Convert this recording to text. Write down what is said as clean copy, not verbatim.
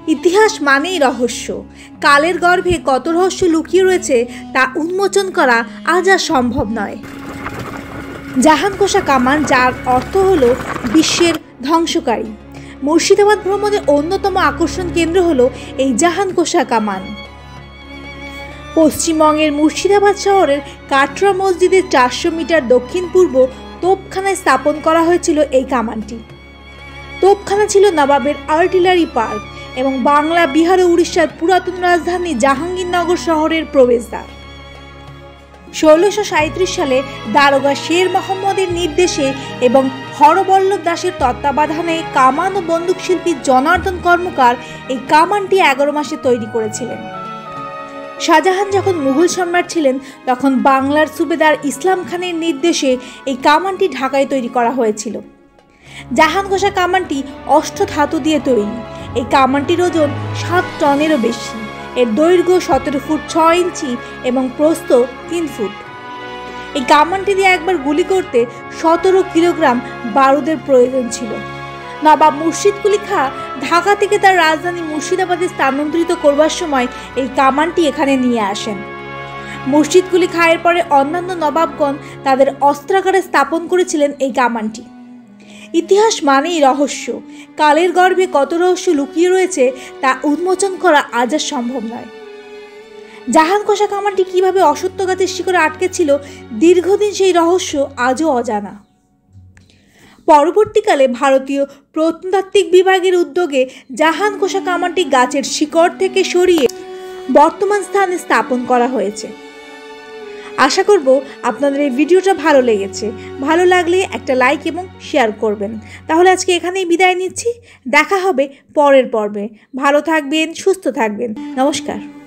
ইতিহাস মানেই রহস্য। কালের গর্ভে কত রহস্য লুকিয়ে রয়েছে তা উন্মোচন করা আজ আর সম্ভব নয়। জাহানকোষা কামান, যার অর্থ হলো বিশ্বের ধ্বংসকারী। মুর্শিদাবাদ ভ্রমণের অন্যতম আকর্ষণ কেন্দ্র হলো এই জাহানকোষা কামান। পশ্চিমবঙ্গের মুর্শিদাবাদ শহরের কাটরা মসজিদের 400 মিটার দক্ষিণ পূর্ব তোপখানায় স্থাপন করা হয়েছিল এই কামানটি। তোপখানা ছিল নবাবের আর্টিলারি পার্ক এবং বাংলা, বিহার ও উড়িষ্যার পুরাতন রাজধানী জাহাঙ্গীরনগর শহরের প্রবেশদ্বার। 1637 সালে দারোগা শের মোহাম্মদের নির্দেশে এবং হরবল্লভ দাসের তত্ত্বাবধানে কামান ও বন্দুক শিল্পী জনার্দন কর্মকার এই কামানটি 11 মাসে তৈরি করেছিলেন। শাহজাহান যখন মুঘল সম্রাট ছিলেন তখন বাংলার সুবেদার ইসলাম খানের নির্দেশে এই কামানটি ঢাকায় তৈরি করা হয়েছিল। জাহানকোষা কামানটি অষ্টধাতু দিয়ে তৈরি। এই কামানটির ওজন 7 টনেরও বেশি। এর দৈর্ঘ্য 17 ফুট 6 ইঞ্চি এবং প্রস্থ 3 ফুট। এই কামানটি দিয়ে একবার গুলি করতে 17 কিলোগ্রাম বারুদের প্রয়োজন ছিল। নবাব মুর্শিদ কুলি খাঁ ঢাকা থেকে তার রাজধানী মুর্শিদাবাদে স্থানান্তরিত করবার সময় এই কামানটি এখানে নিয়ে আসেন। মুর্শিদ কুলি খাঁয়ের পরে অন্যান্য নবাবগণ তাদের অস্ত্রাগারে স্থাপন করেছিলেন এই কামানটি। ইতিহাস মানেই রহস্য। কালের গর্ভে কত রহস্য লুকিয়ে রয়েছে তা উন্মোচন করা আজ আর সম্ভব নয়। জাহানকোষা কামানটি কিভাবে অসত্য গাছের শিকড়ে আটকে ছিল, দীর্ঘদিন সেই রহস্য আজও অজানা। পরবর্তীকালে ভারতীয় প্রত্নতাত্ত্বিক বিভাগের উদ্যোগে জাহানকোষা কামানটি গাছের শিকড় থেকে সরিয়ে বর্তমান স্থানে স্থাপন করা হয়েছে। আশা করব আপনাদের এই ভিডিওটা ভালো লেগেছে। ভালো লাগলে একটা লাইক এবং শেয়ার করবেন। তাহলে আজকে এখানেই বিদায় নিচ্ছি। দেখা হবে পরের পর্বে। ভালো থাকবেন, সুস্থ থাকবেন। নমস্কার।